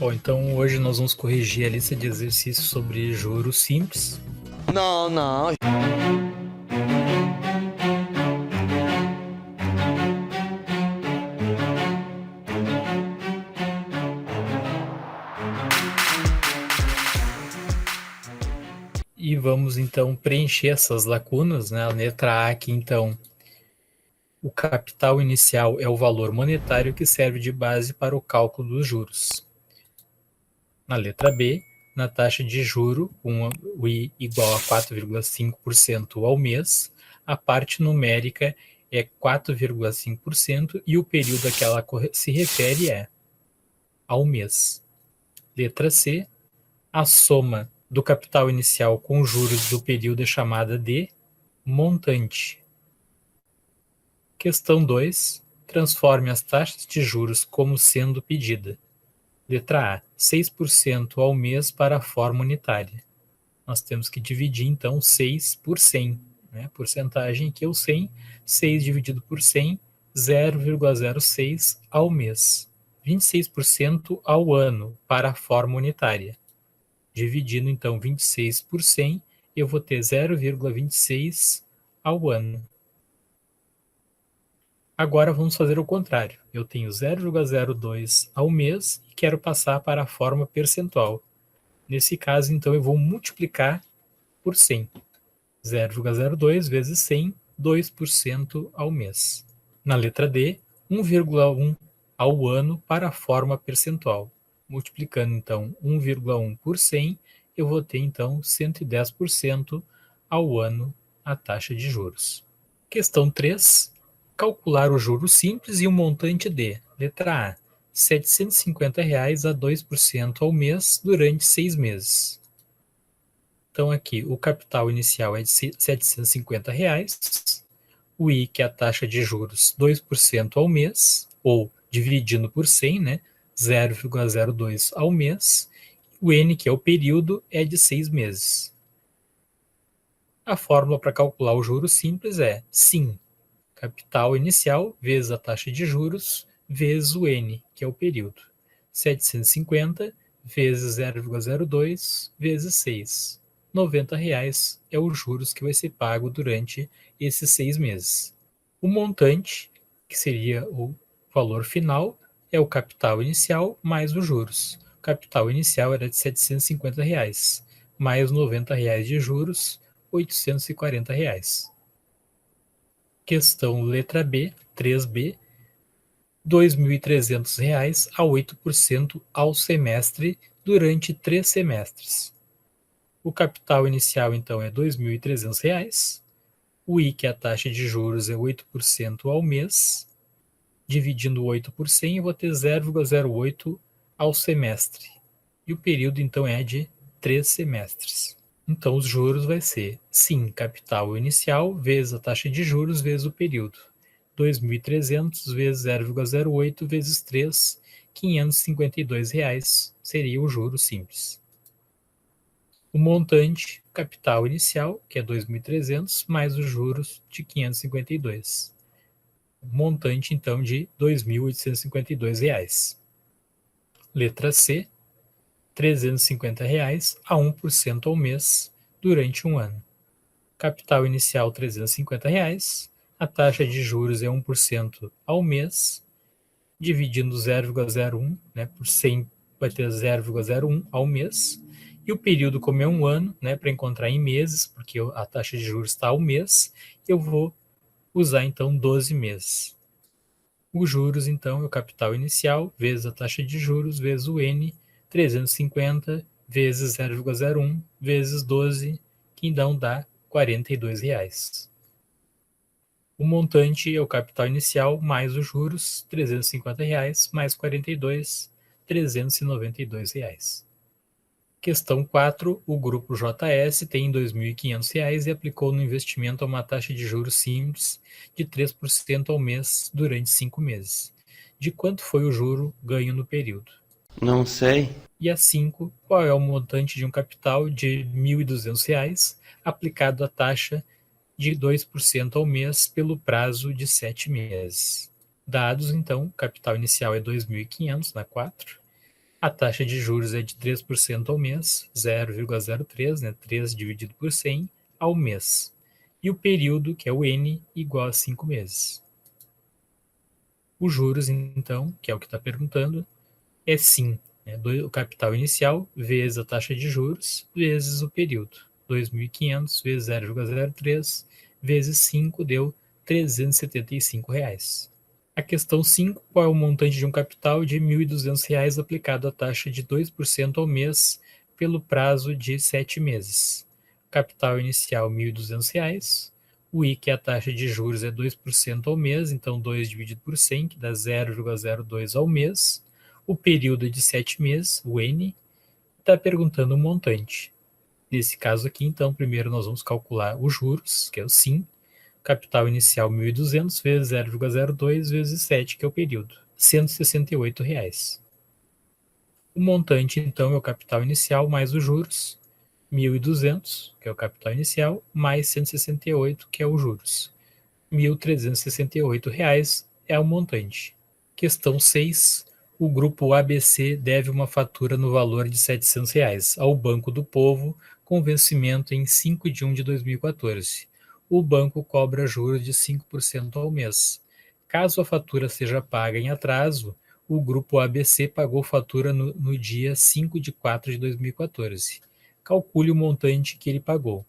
Bom, então hoje nós vamos corrigir a lista de exercícios sobre juros simples. Não. E vamos então preencher essas lacunas, né? A letra A aqui, então, o capital inicial é o valor monetário que serve de base para o cálculo dos juros. Na letra B, na taxa de juro, com o I igual a 4,5% ao mês, a parte numérica é 4,5% e o período a que ela se refere é ao mês. Letra C, a soma do capital inicial com juros do período é chamada de montante. Questão 2. Transforme as taxas de juros como sendo pedida. Letra A, 6% ao mês para a forma unitária. Nós temos que dividir, então, 6 por 100. Né? Porcentagem aqui é o 100. 6 dividido por 100, 0,06 ao mês. 26% ao ano para a forma unitária. Dividindo, então, 26 por 100, eu vou ter 0,26 ao ano. Agora vamos fazer o contrário. Eu tenho 0,02 ao mês e quero passar para a forma percentual. Nesse caso, então, eu vou multiplicar por 100. 0,02 vezes 100, 2% ao mês. Na letra D, 1,1 ao ano para a forma percentual. Multiplicando, então, 1,1 por 100, eu vou ter, então, 110% ao ano a taxa de juros. Questão 3. Calcular o juro simples e o montante de, letra A, R$ 750 a 2% ao mês durante 6 meses. Então aqui o capital inicial é de R$ 750, o I, que é a taxa de juros, 2% ao mês, ou dividindo por 100, né, 0,02 ao mês, o N, que é o período, é de 6 meses. A fórmula para calcular o juro simples é SIM, capital inicial vezes a taxa de juros vezes o N, que é o período. 750 vezes 0,02 vezes 6. R$ 90 é os juros que vai ser pago durante esses 6 meses. O montante, que seria o valor final, é o capital inicial mais os juros. O capital inicial era de R$ 750, mais R$ 90 de juros, R$ 840. Questão letra B, 3B, R$ 2.300 a 8% ao semestre durante 3 semestres. O capital inicial, então, é R$ 2.300. O I, que é a taxa de juros, é 8% ao mês. Dividindo 8 por 100, eu vou ter 0,08 ao semestre. E o período, então, é de 3 semestres. Então, os juros vai ser, sim, capital inicial vezes a taxa de juros vezes o período. 2.300 vezes 0,08 vezes 3, R$ 552 seria o juro simples. O montante, capital inicial, que é 2.300, mais os juros de 552. O montante, então, de R$ 2.852. Letra C, R$ 350 a 1% ao mês durante um ano. Capital inicial, R$ 350, a taxa de juros é 1% ao mês, dividindo 0,01, né, por 100 vai ter 0,01 ao mês, e o período, como é um ano, né, para encontrar em meses, porque a taxa de juros está ao mês, eu vou usar então 12 meses. Os juros, então, é o capital inicial vezes a taxa de juros vezes o N, 350 vezes 0,01 vezes 12, que então dá R$ 42. O montante é o capital inicial mais os juros, R$ 350 mais 42, R$ 392. Questão 4. O grupo JS tem R$ 2.500 e aplicou no investimento a uma taxa de juros simples de 3% ao mês durante 5 meses. De quanto foi o juro ganho no período? Não sei. E a 5. Qual é o montante de um capital de R$ 1.200 aplicado à taxa de 2% ao mês pelo prazo de 7 meses? Dados, então, capital inicial é 2.500 na 4. A taxa de juros é de 3% ao mês, 0,03, né, 3 dividido por 100 ao mês. E o período, que é o N, igual a 5 meses. Os juros, então, que é o que está perguntando, é sim, né, o capital inicial vezes a taxa de juros vezes o período. 2.500 vezes 0,03 vezes 5 deu R$375. A questão 5, qual é o montante de um capital de R$1.200 aplicado à taxa de 2% ao mês pelo prazo de 7 meses? Capital inicial R$1.200, o I, que é a taxa de juros, é 2% ao mês, então 2 dividido por 100, que dá 0,02 ao mês. O período é de 7 meses, o N, está perguntando o montante. Nesse caso aqui, então, primeiro nós vamos calcular os juros, que é o SIM, capital inicial 1.200 vezes 0,02 vezes 7, que é o período, R$168. O montante, então, é o capital inicial mais os juros, 1.200, que é o capital inicial, mais 168, que é os juros. R$1.368 é o montante. Questão 6. O grupo ABC deve uma fatura no valor de R$700 ao Banco do Povo, com vencimento em 5 de 1 de 2014. O banco cobra juros de 5% ao mês. Caso a fatura seja paga em atraso, o grupo ABC pagou fatura no dia 5 de 4 de 2014. Calcule o montante que ele pagou.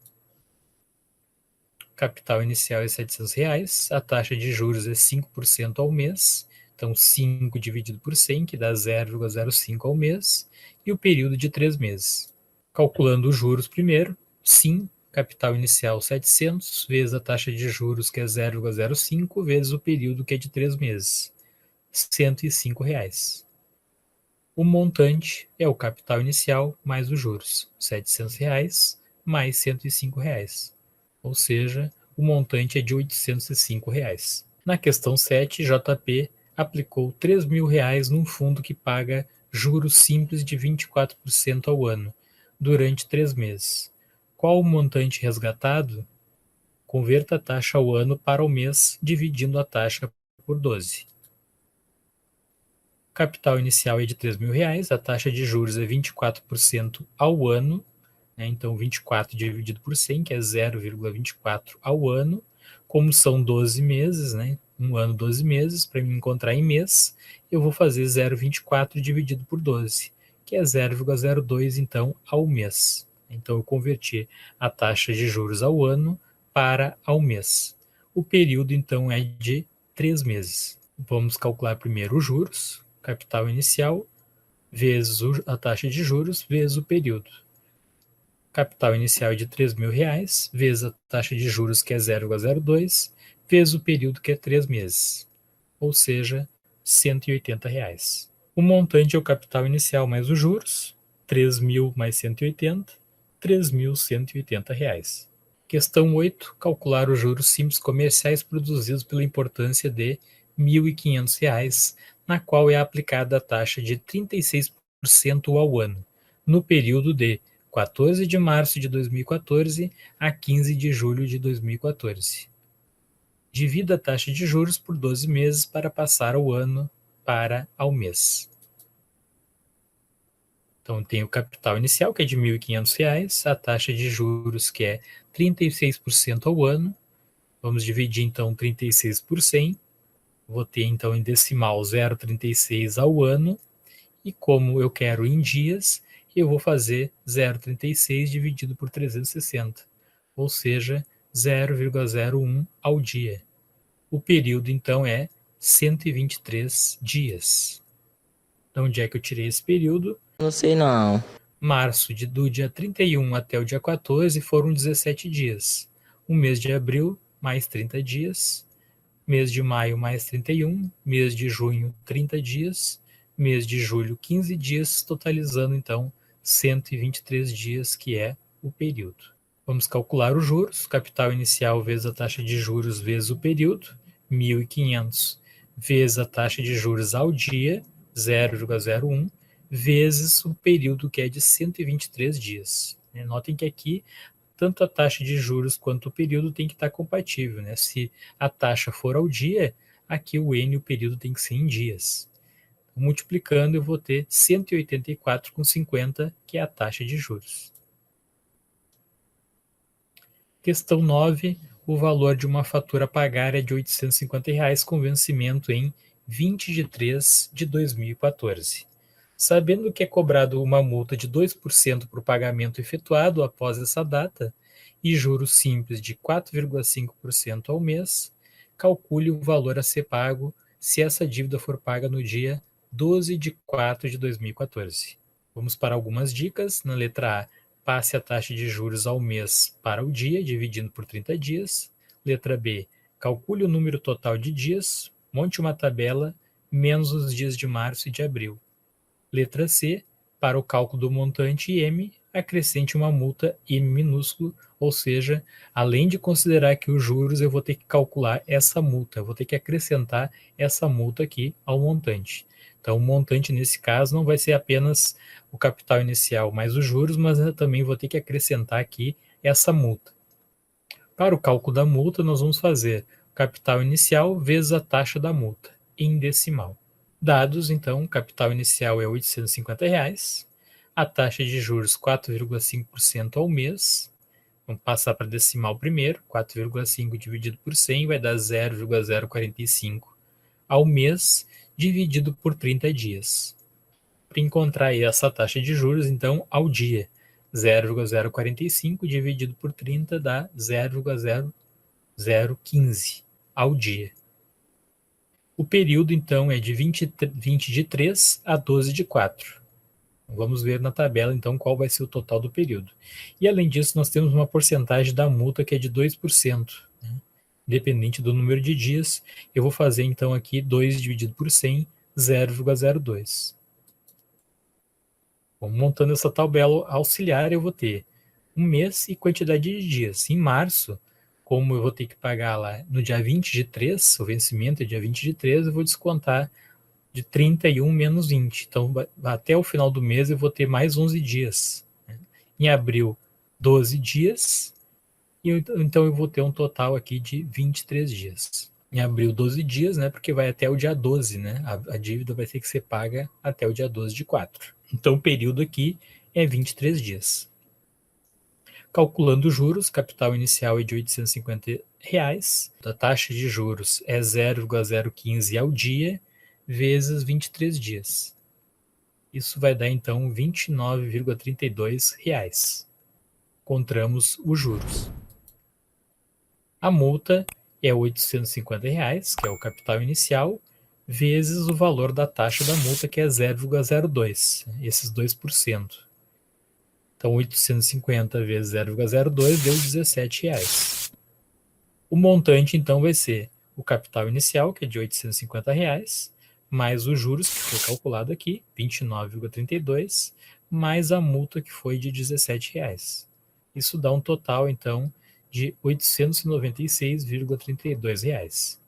Capital inicial é R$700, a taxa de juros é 5% ao mês, então 5 dividido por 100, que dá 0,05 ao mês, e o período de 3 meses. Calculando os juros primeiro, sim, capital inicial 700, vezes a taxa de juros, que é 0,05, vezes o período, que é de 3 meses, R$105. O montante é o capital inicial mais os juros, R$700 mais R$105. Ou seja, o montante é de R$805. Na questão 7, JP aplicou R$3.000 num fundo que paga juros simples de 24% ao ano, durante 3 meses. Qual o montante resgatado? Converta a taxa ao ano para o mês, dividindo a taxa por 12. O capital inicial é de R$3.000, a taxa de juros é 24% ao ano, né? Então 24 dividido por 100, que é 0,24 ao ano. Como são 12 meses, né? Um ano, 12 meses, para me encontrar em mês, eu vou fazer 0,24 dividido por 12, que é 0,02, então, ao mês. Então eu converti a taxa de juros ao ano para ao mês. O período, então, é de 3 meses. Vamos calcular primeiro os juros, capital inicial, vezes a taxa de juros, vezes o período. Capital inicial é de R$3.000, vezes a taxa de juros, que é 0,02, vezes o período, que é 3 meses, ou seja, R$180. O montante é o capital inicial mais os juros, 3.000 mais 180, R$3.180. Questão 8. Calcular os juros simples comerciais produzidos pela importância de R$1.500, na qual é aplicada a taxa de 36% ao ano, no período de 14 de março de 2014 a 15 de julho de 2014. Divida a taxa de juros por 12 meses para passar o ano para ao mês. Então, tem o capital inicial, que é de R$1.500, a taxa de juros, que é 36% ao ano. Vamos dividir, então, 36 por 100. Vou ter, então, em decimal 0,36 ao ano. E como eu quero em dias, eu vou fazer 0,36 dividido por 360, ou seja, 0,01 ao dia. O período, então, é 123 dias. Então, onde é que eu tirei esse período? Não sei não. Março, do dia 31 até o dia 14, foram 17 dias. O mês de abril, mais 30 dias. Mês de maio, mais 31. Mês de junho, 30 dias. Mês de julho, 15 dias, totalizando, então, 123 dias, que é o período. Vamos calcular os juros. Capital inicial vezes a taxa de juros vezes o período, 1.500, vezes a taxa de juros ao dia, 0,01, vezes o período, que é de 123 dias. Notem que aqui, tanto a taxa de juros quanto o período tem que estar compatível, né? Se a taxa for ao dia, aqui o N, o período, tem que ser em dias. Multiplicando, eu vou ter 184,50, que é a taxa de juros. Questão 9. O valor de uma fatura a pagar é de R$ 850 com vencimento em 20 de 3 de 2014. Sabendo que é cobrado uma multa de 2% por pagamento efetuado após essa data e juros simples de 4,5% ao mês, calcule o valor a ser pago se essa dívida for paga no dia 12 de 4 de 2014. Vamos para algumas dicas. Na letra A, passe a taxa de juros ao mês para o dia, dividindo por 30 dias. Letra B, calcule o número total de dias, monte uma tabela, menos os dias de março e de abril. Letra C, para o cálculo do montante M, acrescente uma multa M minúsculo, ou seja, além de considerar que os juros, eu vou ter que calcular essa multa, eu vou ter que acrescentar essa multa aqui ao montante. Então, o montante, nesse caso, não vai ser apenas o capital inicial mais os juros, mas eu também vou ter que acrescentar aqui essa multa. Para o cálculo da multa, nós vamos fazer o capital inicial vezes a taxa da multa, em decimal. Dados, então, capital inicial é R$ 850, a taxa de juros 4,5% ao mês. Vamos passar para decimal primeiro, 4,5 dividido por 100 vai dar 0,045 ao mês, dividido por 30 dias. Para encontrar aí essa taxa de juros, então, ao dia, 0,045 dividido por 30 dá 0,0015 ao dia. O período, então, é de 20 de 3 a 12 de 4. Vamos ver na tabela, então, qual vai ser o total do período. E, além disso, nós temos uma porcentagem da multa que é de 2%. Dependente do número de dias, eu vou fazer, então, aqui 2 dividido por 100, 0,02. Bom, montando essa tabela auxiliar, eu vou ter um mês e quantidade de dias. Em março, como eu vou ter que pagar lá no dia 20 de 3, o vencimento é dia 20 de 3, eu vou descontar de 31 menos 20. Então, até o final do mês, eu vou ter mais 11 dias. Em abril, 12 dias. E então, eu vou ter um total aqui de 23 dias. Em abril, 12 dias, né? Porque vai até o dia 12, né? A dívida vai ter que ser paga até o dia 12 de 4. Então, o período aqui é 23 dias. Calculando os juros, capital inicial é de R$ 850, a taxa de juros é 0,015 ao dia, vezes 23 dias. Isso vai dar, então, R$ 29,32. Encontramos os juros. A multa é R$ 850, que é o capital inicial, vezes o valor da taxa da multa, que é 0,02, esses 2%. Então, 850 vezes 0,02 deu R$ 17. O montante, então, vai ser o capital inicial, que é de R$ 850, mais os juros, que foi calculado aqui, 29,32, mais a multa, que foi de R$ 17. Isso dá um total, então, de R$ 896,32.